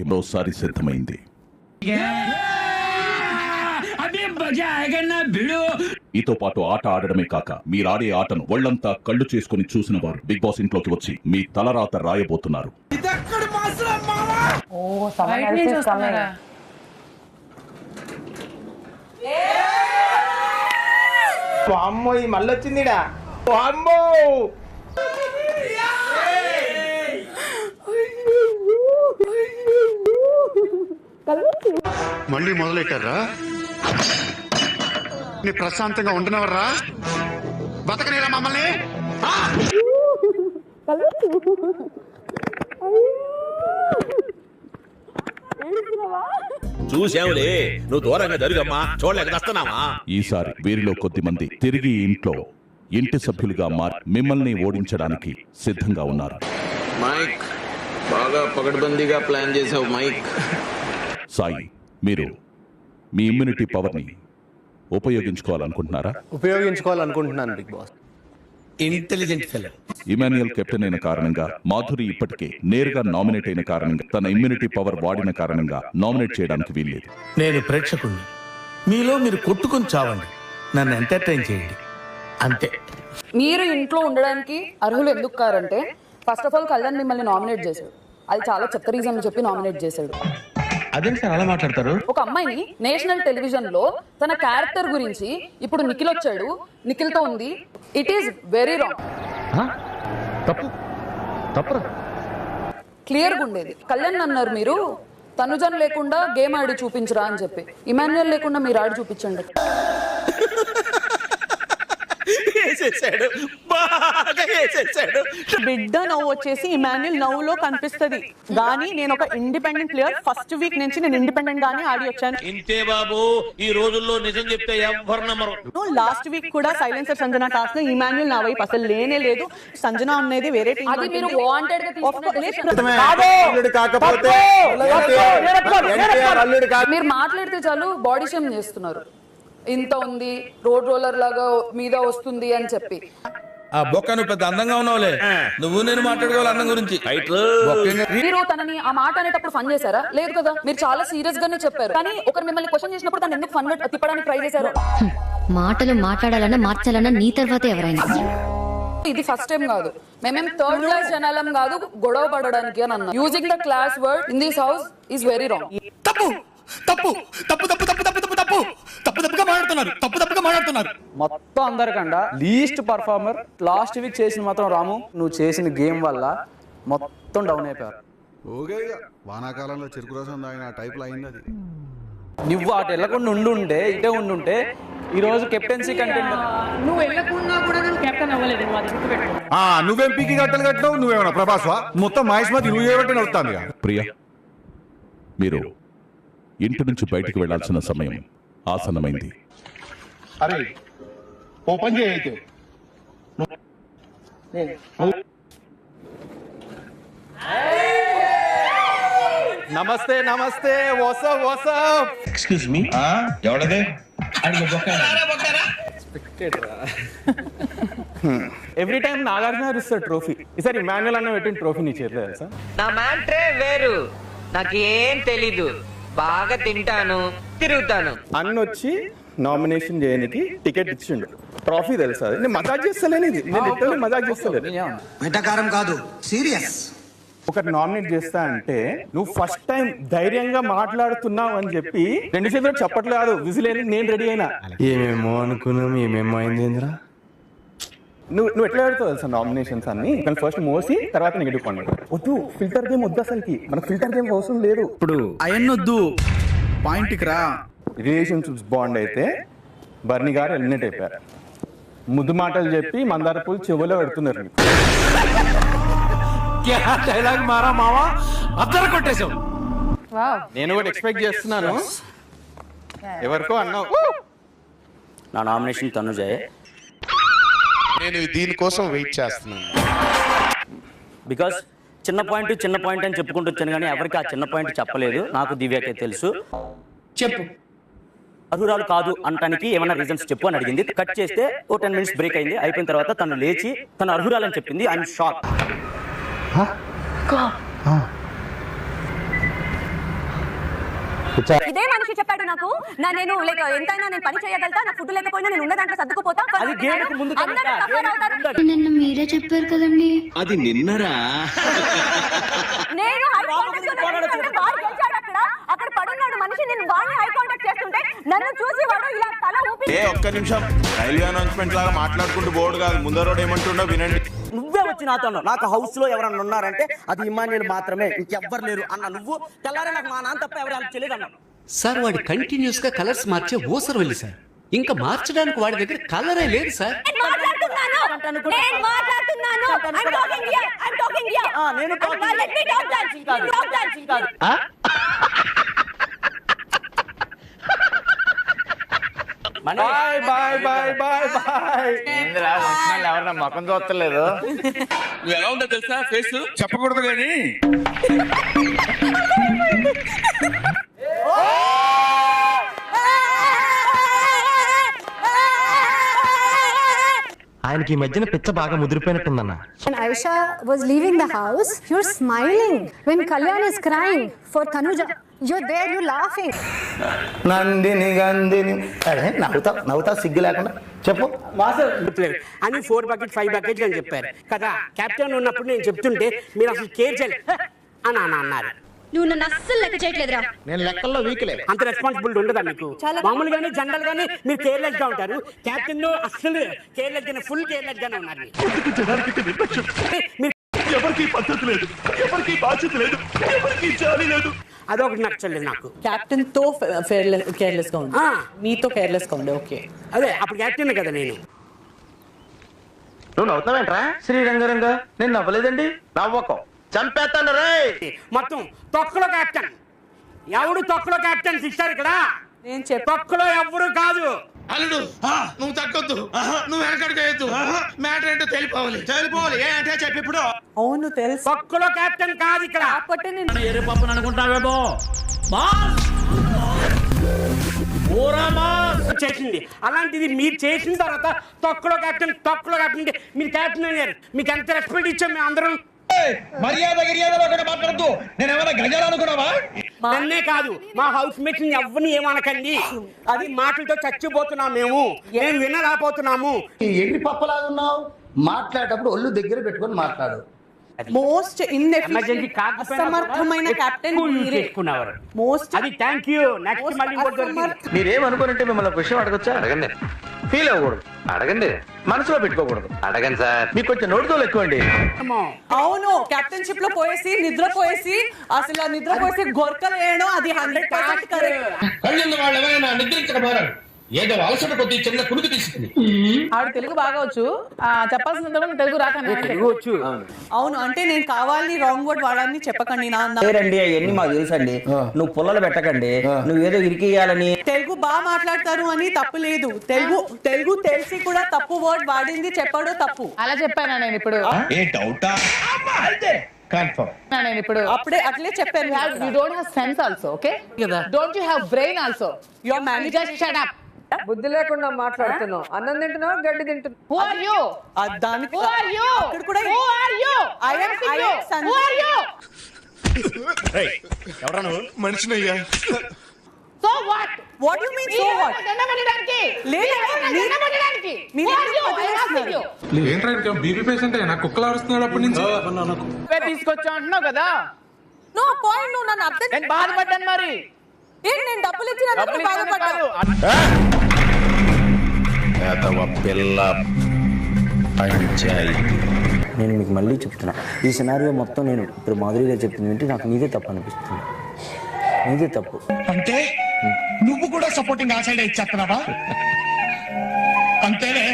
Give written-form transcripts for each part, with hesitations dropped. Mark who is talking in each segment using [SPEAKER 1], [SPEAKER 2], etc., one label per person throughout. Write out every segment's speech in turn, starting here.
[SPEAKER 1] మరోసారి సిద్ధమైంది. మీతో పాటు ఆట ఆడడమే కాక మీరాడే ఆటను ఒళ్లంతా కళ్ళు చేసుకుని చూసిన వారు బిగ్ బాస్ ఇంట్లోకి వచ్చి మీ తలరాత రాయబోతున్నారు.
[SPEAKER 2] అమ్మో ఇది మళ్ళీ వచ్చిందిడా. అమ్మో
[SPEAKER 3] మళ్ళీ మొదలెట్టారా? నీ ప్రశాంతంగా ఉండనవర్రా? బతకనేరా మమ్మల్ని?
[SPEAKER 4] చూసావులే, నువ్వు దూరంగా జరుగమ్మా, చూడలేక వస్తున్నావా?
[SPEAKER 1] ఈసారి వీరిలో కొద్దిమంది తిరిగి ఇంట్లో ఇంటి సభ్యులుగా మారి మిమ్మల్ని ఓడించడానికి సిద్ధంగా ఉన్నారు.
[SPEAKER 5] మైక్ బాగా పకడ్బందీగా ప్లాన్ చేసావు మైక్.
[SPEAKER 1] సాయి, మీరు మీ ఇమ్యూనిటీ పవర్ని ఉపయోగించుకోవాలనుకుంటున్నారా?
[SPEAKER 2] ఉపయోగించుకోవాలనుకుంటున్నాను Bigg Boss.
[SPEAKER 6] Intelligent fellow.
[SPEAKER 1] Emmanuel captain అయిన కారణంగా, మాధురి ఇప్పటికే నేరుగా నామినేట్ అయిన కారణంగా, తన ఇమ్యూనిటీ పవర్ వాడిన కారణంగా నామినేట్ చేయడానికి వీల్లేదు.
[SPEAKER 6] నేను ప్రేక్షకుణ్ణి. మీలో మీరు కొట్టుకుని చావండి, నన్ను ఎంటర్టైన్ చేయండి, అంతే.
[SPEAKER 7] మీరు ఇంట్లో ఉండడానికి అర్హులు ఎందుకు కారంటే, ఫస్ట్ ఆఫ్ ఆల్ కళ్యాణ్ మిమ్మల్ని నామినేట్ చేశాడు. అది చాలా చెత్త రీజన్ చెప్పి నామినేట్ చేశాడు.
[SPEAKER 6] అదేంటి సార్ అలా మాట్లాడతారు?
[SPEAKER 7] ఒక అమ్మాయిని నేషనల్ టెలివిజన్ లో తన క్యారెక్టర్ గురించి ఇప్పుడు నిఖిల్ వచ్చాడు, నిఖిల్ తో ఉంది. It is very wrong.
[SPEAKER 6] తప్పు
[SPEAKER 7] క్లియర్ గా ఉండేది. కళ్యాణ్ అన్నారు మీరు తనుజన్ లేకుండా గేమ్ ఆడి చూపించరా అని చెప్పి. ఇమాన్యుయల్ లేకుండా మీరు ఆడి చూపించండి.
[SPEAKER 8] బిడ్డ నవ్వు వచ్చేసి ఇమాన్యుయల్ నవ్వులో కనిపిస్తుంది. కానీ నేను ఒక ఇండిపెండెంట్ ప్లేయర్. ఫస్ట్ వీక్ నుంచి నేను ఇండిపెండెంట్ గానే ఆడి వచ్చాను.
[SPEAKER 4] ఇంతే బాబు, ఈ రోజుల్లో నిజం చెప్తే ఎవరు నమ్మరు.
[SPEAKER 8] లాస్ట్ వీక్ కూడా సైలెన్సర్ సంజన టాస్క్ లో ఇమాన్యుయల్ నా వైపు అసలు లేనే లేదు. సంజన అనేది వేరే టీం.
[SPEAKER 7] అది మీరు వాంటెడ్ గా మీరు మాట్లాడితే చాలు బాడీ షేమ్ చేస్తున్నారు. ఇంత ఉంది, రోడ్ రోలర్ లాగా మీద వస్తుంది అని చెప్పి.
[SPEAKER 9] ఆ బొక్క నువ్వు పెద్ద అందంగా ఉన్నావులే, నువ్వు నేను మాట్లాడుకోవాలి అందం గురించి.
[SPEAKER 7] మీరు తనని ఆ మాట అనేటప్పుడు ఫన్ చేశారా? లేదు కదా, మీరు చాలా సీరియస్ గానే చెప్పారు. కానీ ఒకరు మిమ్మల్ని క్వశ్చన్ చేసినప్పుడు తను ఎందుకు ఫన్ తిప్పడానికి ట్రై చేశారు?
[SPEAKER 10] మాటలు మాట్లాడాలన్నా మార్చాలన్నా నీ తర్వాత ఎవరైనా.
[SPEAKER 7] ఇది ఫస్ట్ టైం కాదు, మేమేం థర్డ్ క్లాస్ జనాలం కాదు గొడవ పడడానికి అని అన్నా. Using the class word in this house is very wrong.
[SPEAKER 6] తప్పు తప్పు తప్పు తప్పు తప్పు తప్పు తప్పు తప్పు తప్పుగా మాట్లాడుతున్నారు.
[SPEAKER 2] మొత్తం అందరికన్నా లీస్ట్ పర్ఫార్మర్ లాస్ట్ వీక్ చేసిన మాత్రం రాము. నువ్వు చేసిన గేమ్ వల్ల మొత్తం డౌన్ అయిపోయారు.
[SPEAKER 3] వానాకాలంలో చెరుకు రసం తాగిన టైప్ లో అయింది అది.
[SPEAKER 2] నువ్వు అటు వెళ్ళకుండా ఉండుంటే ఇటే ఉండుంటే ఈ రోజు కెప్టెన్సీ కంటెంట్.
[SPEAKER 8] నువ్వు వెళ్ళకుండా కూడా నేను కెప్టెన్ అవ్వలేదు.
[SPEAKER 3] నువ్వేం పీకి గట్టలు కట్టావు? నువ్వేమన్నా ప్రభాస్వా? మొత్తం మహేష్మతి నువ్వు ఏమంటే నడుస్తాను.
[SPEAKER 1] ప్రియా, మీరు ఇంటి నుంచి బయటికి వెళ్లాల్సిన సమయం ఆసన్నమైంది.
[SPEAKER 3] అరే ఓపెన్ చేయైతే.
[SPEAKER 2] నమస్తే నమస్తే, వాట్సాప్ వాట్సాప్.
[SPEAKER 6] ఎక్స్క్యూజ్ మీ,
[SPEAKER 9] ఎవడదే?
[SPEAKER 2] ఎవ్రీ టైం నాగార్జున ఇస్తారు ట్రోఫీ. ఈసారి ఇమాన్యుయల్ అన్న పెట్టిన ట్రోఫీ నీ చేతిలో తెలుసా?
[SPEAKER 11] నా మ్యాట్రే వేరు, నాకేం తెలీదు. బాగా తింటాను, తిరుగుతాను.
[SPEAKER 2] అన్న వచ్చి నామినేషన్ చేయడానికి టికెట్ ఇచ్చిండు. ట్రోఫీ తెలుసా? నేను మజాక్ చేస్తలేను, ఇది నేను లిటరల్లీ మజాక్ చేస్తలేదు.
[SPEAKER 6] వెటకారం కాదు, సీరియస్.
[SPEAKER 2] ఒకటి నామినేట్ చేస్తా అంటే నువ్వు ఫస్ట్ టైం ధైర్యంగా మాట్లాడుతున్నావు అని చెప్పి 2 చేతులు చెప్పట్లేదు. విజిలేని నేను రెడీ అయినా.
[SPEAKER 6] ఏమేమో అనుకున్నాం, ఏమేమో అయింది.
[SPEAKER 2] నువ్వు ఎట్లా పెడతావు తెలుసా నామినేషన్స్ అన్ని? కానీ ఫస్ట్ మోసి తర్వాత నెగిటివ్ కామెంట్. వద్దు, ఫిల్టర్ గేమ్ వద్దు అసలుకి. మనకు ఫిల్టర్ గేమ్ అవసరం లేదు.
[SPEAKER 9] ఇప్పుడు అయన్నొద్దు, పాయింట్కి రా.
[SPEAKER 2] రిలేషన్షిప్స్ బాండ్ అయితే బర్నీ గారు ఎలిమినేట్ అయిపోయారు. ముద్దు మాటలు చెప్పి మందార పూలు చెవులో పెడుతున్నారు.
[SPEAKER 6] డైలాగ్ మారా మావా, అద్దరు కొట్టేశావు.
[SPEAKER 2] నేను కూడా ఎక్స్పెక్ట్ చేస్తున్నాను. ఎవరికో అన్నావు.
[SPEAKER 5] నా నామినేషన్ తనుజే.
[SPEAKER 3] నేను దీనికోసం వెయిట్ చేస్తున్నాను.
[SPEAKER 5] బికాస్ చిన్న పాయింట్ అని చెప్పుకుంటూ వచ్చాను, కానీ ఎవరికి ఆ చిన్న పాయింట్ చెప్పలేదు. నాకు దివ్యకే తెలుసు.
[SPEAKER 6] చెప్పు.
[SPEAKER 5] అర్హురాలు కాదు అనడానికి ఏమైనా రీజన్స్ చెప్పు అని అడిగింది. కట్ చేస్తే ఓ 10 minutes బ్రేక్ అయింది. అయిపోయిన తర్వాత తను లేచి తను అర్హురాలని చెప్పింది. I'm shock.
[SPEAKER 8] ఇదే మనిషి చెప్పాడు నాకు నేను లైక్ ఎంతైనా నేను పని చేయగలుగుతా, నా ఫుడ్ లేకపోయినా నేను ఉన్న దాంట్లో సర్దుకుపోతా.
[SPEAKER 5] అది గేమ్కి ముందు
[SPEAKER 8] అందరూ సఫర్ అవుతారు.
[SPEAKER 10] నిన్న మీరే చెప్పారు కదండి.
[SPEAKER 4] అది నిన్నరా
[SPEAKER 8] నేను హై కాంటాక్ట్ వాడు గెలిచాడు అక్కడ పడున్నాడు మనిషి, నేను వాడిని హై కాంటాక్ట్ చేస్తుంటే నన్ను చూసి వాడు ఇలా తల ఊపి
[SPEAKER 3] ఒక్క నిమిషం రైల్వే అనౌన్స్మెంట్ లాగా మాట్లాడుకుంటూ బోర్డు కాదు, ముందర రోడ్ ఏమంటుండో వినండి.
[SPEAKER 5] నువ్వే వచ్చి నాతో అన్నావు, నాకు హౌస్ లో ఎవరన్నా ఉన్నారంటే అది ఇమాన్యుల్ మాత్రమే, ఇంకెవ్వరు లేరు అన్న. నువ్వు తెల్లారే నాకు మా నాన్న తప్ప ఎవరు హెల్ప్ చేయలేదు అన్నావు.
[SPEAKER 12] సార్ వాడు కంటిన్యూస్ గా కలర్స్ మార్చే ఊసరు వెళ్ళి సార్, ఇంకా మార్చడానికి వాడి దగ్గర కలరే లేదు సార్.
[SPEAKER 8] నేను మాట్లాడుతున్నాను. I'm talking here.
[SPEAKER 5] నేను
[SPEAKER 8] Let me talk that.
[SPEAKER 2] Boy boy boy boy boy. ఏందిరా వచ్చిన ఎవరన్నా మొఖం చూస్తలేదు.
[SPEAKER 9] నువ్వు ఎలా ఉందో తెలుసా ఫేస్?
[SPEAKER 3] చెప్పకూడదు కానీ
[SPEAKER 12] ఆయనకి ఈ మధ్యన పిచ్చ బాగా ముదిరిపోయినట్టుందన్న.
[SPEAKER 10] When Aisha was leaving the house, you're smiling. When Kalyan is crying for Tanuja, you're there, you're laughing.
[SPEAKER 6] Nandini గందిని అరే నవ్వుతా సిగ్గు లేకుండా చెప్పు.
[SPEAKER 5] అని 4 bucket 5 bucket అని చెప్పారు కదా. కెప్టెన్ ఉన్నప్పుడు నేను చెప్తుంటే మీరు అసలు కేర్ చేయలేదు అని అన్నారు.
[SPEAKER 10] నువ్వు నన్ను అస్సలు లెక్క చేయట్లేదురా.
[SPEAKER 6] నేను లెక్కల్లో వీక్లే.
[SPEAKER 5] అంత రెస్పాన్సిబిలిటీ ఉండదా మీకు? మామూలుగానే జనరల్ గానే మీరు కేర్లెస్ గా ఉంటారు. కెప్టెన్ అసలు కేర్లెస్ గానే, ఫుల్ కేర్లెస్ గానే ఉన్నారు.
[SPEAKER 1] ఎవరికి పద్ధతి లేదు, ఎవరికి బాధ్యత లేదు, ఎవరికి జాలి లేదు.
[SPEAKER 5] అదొకటి నచ్చలేదు నాకు.
[SPEAKER 8] కెప్టెన్ తో కేర్లెస్ గా ఉంది, మీతో కేర్లెస్ గా ఉంది. ఓకే
[SPEAKER 5] అదే అప్పుడు కెప్టెన్ కదా నేను.
[SPEAKER 6] నువ్వు నవ్వుతావేంట్రా శ్రీరంగరంగా? నేను నవ్వలేదండి. నవ్వకం చంపేస్తాను రే.
[SPEAKER 5] మొత్తం తొక్కలో కెప్టెన్ ఎవడు? తొక్కలో కెప్టెన్ ఇస్తారు ఇక్కడ.
[SPEAKER 8] నేను చెప్ప
[SPEAKER 5] తొక్కలో ఎవరు కాదు.
[SPEAKER 9] అల్లుడు నువ్వు తగ్గొద్దు, నువ్వు వెనకడుగు మ్యాటర్ ఏంటో తెలిపోవాలి. ఏ అంటే చెప్పి ఇప్పుడు.
[SPEAKER 8] అవును తెలుసు,
[SPEAKER 5] తొక్కలో కెప్టెన్ కాదు ఇక్కడ.
[SPEAKER 8] కాబట్టి నేను
[SPEAKER 5] ఏరే పప్పును అనుకుంటావేమో. చేసింది అలాంటిది మీరు చేసిన తర్వాత తొక్కలో కెప్టెన్ అంటే మీరు కెప్టెన్ అయ్యారు. మీకు ఎంత రెస్పెక్ట్ ఇచ్చాం మేము అందరం.
[SPEAKER 9] మర్యాద మాట్లాడద్దు. నేను ఏమైనా గజాలు అనుకున్నావా?
[SPEAKER 5] నన్నే కాదు మా హౌస్ మేట్స్ ఎవరిని ఏమనకండి. అది మాటలతో చచ్చిపోతున్నాం మేము, ఏం వినలేకపోతున్నాము.
[SPEAKER 6] ఎన్ని పప్పలాగా ఉన్నావు? మాట్లాడేటప్పుడు ఒళ్ళు దగ్గర పెట్టుకొని మాట్లాడు.
[SPEAKER 8] మోస్ట్
[SPEAKER 5] ఎమర్జెన్సీ
[SPEAKER 8] అసమర్థమైన కెప్టెన్
[SPEAKER 5] చేసుకున్నారు.
[SPEAKER 8] మోస్ట్
[SPEAKER 5] అది థ్యాంక్ యూ. నెక్స్ట్ మళ్ళీ
[SPEAKER 6] మీరేమనుకోనంటే మిమ్మల్ని ఒక విషయం అడగొచ్చా?
[SPEAKER 12] అడగండి.
[SPEAKER 6] ఫీల్ అవ్వకూడదు,
[SPEAKER 12] అడగండి.
[SPEAKER 6] మనసులో పెట్టుకోకూడదు.
[SPEAKER 12] అడగండి సార్.
[SPEAKER 6] మీకు కొంచెం నోటితో ఎక్కువండి.
[SPEAKER 8] అవును కెప్టెన్షిప్ లో పోయేసి నిద్రపోయేసి అసలు నిద్రపోయేసి గొరకలు వేయడం అది 100% కరెక్ట్.
[SPEAKER 9] కళ్ళున్న వాళ్ళు ఎవరైనా నిద్రించకపోయారు, ఏదో అలసట కొద్ది చిన్న కునుకు తీసుకుంది.
[SPEAKER 8] ఆవిడ తెలుగు బాగా వచ్చు, చెప్పాల్సిన తెలుగు రాకనే
[SPEAKER 5] వచ్చు.
[SPEAKER 8] అవును అంటే నేను కావాలి రాంగ్ వర్డ్ వాడాలని చెప్పకండి.
[SPEAKER 5] రండి అవన్నీ మాకు తెలుసండి. నువ్వు పుల్లలు పెట్టకండి. నువ్వేదో ఇరికియాలని.
[SPEAKER 8] తెలుగు బాగా మాట్లాడతారు అని తప్పు లేదు. తెలుగు తెలిసి కూడా తప్పు వర్డ్ వాడింది చెప్పడం తప్పు.
[SPEAKER 7] అలా చెప్పానా నేను ఇప్పుడు?
[SPEAKER 9] ఏ డౌటా?
[SPEAKER 7] నేను ఇప్పుడు
[SPEAKER 8] అప్పుడే అట్లే చెప్పాను.
[SPEAKER 7] you don't have sense also, okay? Don't you have brain also?
[SPEAKER 8] Your manager
[SPEAKER 7] Shut up.
[SPEAKER 11] బుద్ధి లేకుండా మాట్లాడుతున్నావు. అన్నం తింటున్నావు, గడ్డి తింటున్నావు.
[SPEAKER 7] Who are you?
[SPEAKER 8] దానికి
[SPEAKER 7] Who are you?
[SPEAKER 8] అక్కడ కూడా
[SPEAKER 7] Who are you?
[SPEAKER 8] I am
[SPEAKER 7] Who are you?
[SPEAKER 3] ఎవరా నువ్వు? మనిషినయ్యా.
[SPEAKER 7] So what?
[SPEAKER 8] What do you mean so what?
[SPEAKER 7] దండమనడానికి
[SPEAKER 8] దండమనడానికి
[SPEAKER 7] Who are you? I asked you.
[SPEAKER 3] ఏంట్రా బీపీ పేషెంట్ నాకు కుక్కలు అరుస్తున్నాడు అప్పటి నుంచి.
[SPEAKER 7] నువ్వే తీసుకొచ్చా అంటున్నావు కదా.
[SPEAKER 8] No point. నువ్వు నన్ను అర్థం
[SPEAKER 7] నేను బాధపడ్డాను మరి.
[SPEAKER 8] ఏంటి నేను డబ్బులు ఇచ్చినందుకు బాధపడ్డాను?
[SPEAKER 5] నేను మీకు మళ్ళీ చెప్తున్నా, ఈ సినారియో మొత్తం నేను ఇప్పుడు మాధురి గారు చెప్పింది ఏంటి, నాకు నీదే తప్పు అనిపిస్తుంది. నీదే తప్పు
[SPEAKER 9] అంటే నువ్వు కూడా సపోర్టింగ్ ఆ సైడ్ ఇచ్చేస్తున్నావా? అంతేనే.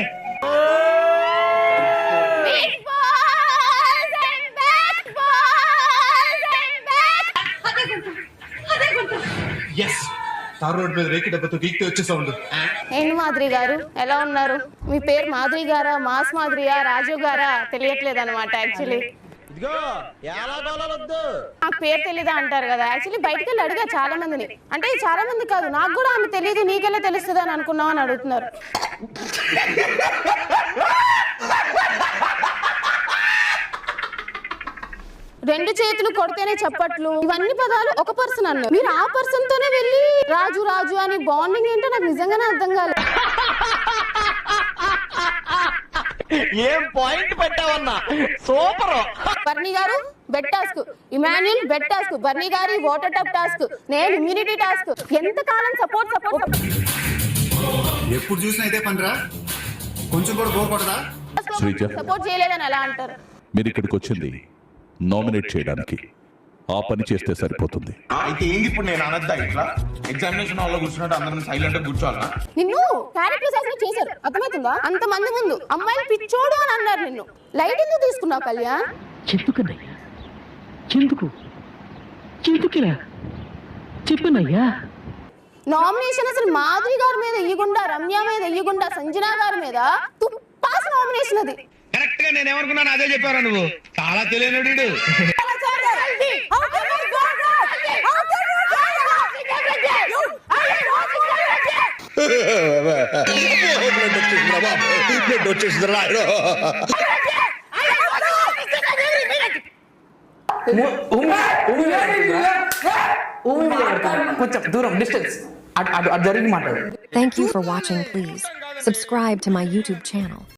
[SPEAKER 3] తార్ రోడ్ మీద రేకి డబ్బతో గీక్తే వచ్చే సౌండ్.
[SPEAKER 10] ఏంటి మాధురి గారు ఎలా ఉన్నారు? మీ పేరు మాధురి గారా, మాస్ మాధురియా, రాజు గారా తెలియట్లేదు అనమాట. యాక్చువల్లీ నాకు పేరు తెలీదా అంటారు కదా. యాక్చువల్లీ బయటకు వెళ్ళి అడిగా చాలా మందిని, అంటే చాలా మంది కాదు నాకు కూడా ఆమె తెలియదు, నీకెలా తెలుస్తుంది అని అనుకున్నావు అని అడుగుతున్నారు. రెండు చేతులు కొడితేనే చప్పట్లు, ఇవన్నీ పదాలు ఒక పర్సన్ అన్నారు. మీరు ఆ పర్సన్ తోనే వెళ్ళి రాజు రాజు అని బాండింగ్ ఏంటో నాకు నిజంగానే అర్థం కాలేదు.
[SPEAKER 5] ఏం పాయింట్ పెట్టావన్నా, సూపర్.
[SPEAKER 10] బర్నీ గారు bed task, Emmanuel bed task, Bharani గారి వాటర్ టబ్ టాస్క్, నేను ఇమ్యూనిటీ టాస్క్. ఎంత కాలం సపోర్ట్.
[SPEAKER 3] ఎప్పుడు చూసినా ఇదే పనిరా, కొంచెం కూడా బోర్ కొట్టదా?
[SPEAKER 1] శ్రీజ,
[SPEAKER 10] సపోర్ట్ చేయలేదని ఎలా అంటారు?
[SPEAKER 1] మీరు ఇక్కడికి వచ్చింది నామినేట్ చేయడానికి, ఆ పని చేస్తే సరిపోతుంది.
[SPEAKER 9] అయితే ఏంది ఇప్పుడు నేను అనద్దా ఇట్లా ఎగ్జామినేషన్ హాల్లో కూర్చున్నట్టు అందరం సైలెంట్ గా కూర్చోవాలా?
[SPEAKER 10] నిన్ను క్యారెక్టర్ అసైన్ చేశారు, అర్థమవుతుందా? అంత మంది ముందు అమ్మాయిలు పిచ్చోడు అని అన్నారు నిన్ను. లైట్ ఎందుకు తీసుకున్నావు కళ్యాణ్?
[SPEAKER 5] ఎందుకన్నయ్యా, ఎందుకులా చెప్పనయ్యా.
[SPEAKER 10] నామినేషన్ అసలు మాధురి గారి మీద ఇయ్యకుండా, రమ్య మీద ఇయ్యకుండా, సంజన గారి మీద తుప్పాస్ నామినేషన్ అది.
[SPEAKER 9] కరెక్ట్ గా నేను ఏమనుకున్నాను అదే చెప్పారా నువ్వు. చాలా తెలియనుడు.
[SPEAKER 5] కొంచెం దూరం డిస్టెన్స్ అటు జరిగి మాట్లాడు.
[SPEAKER 13] Thank you for watching. Please subscribe to my YouTube channel.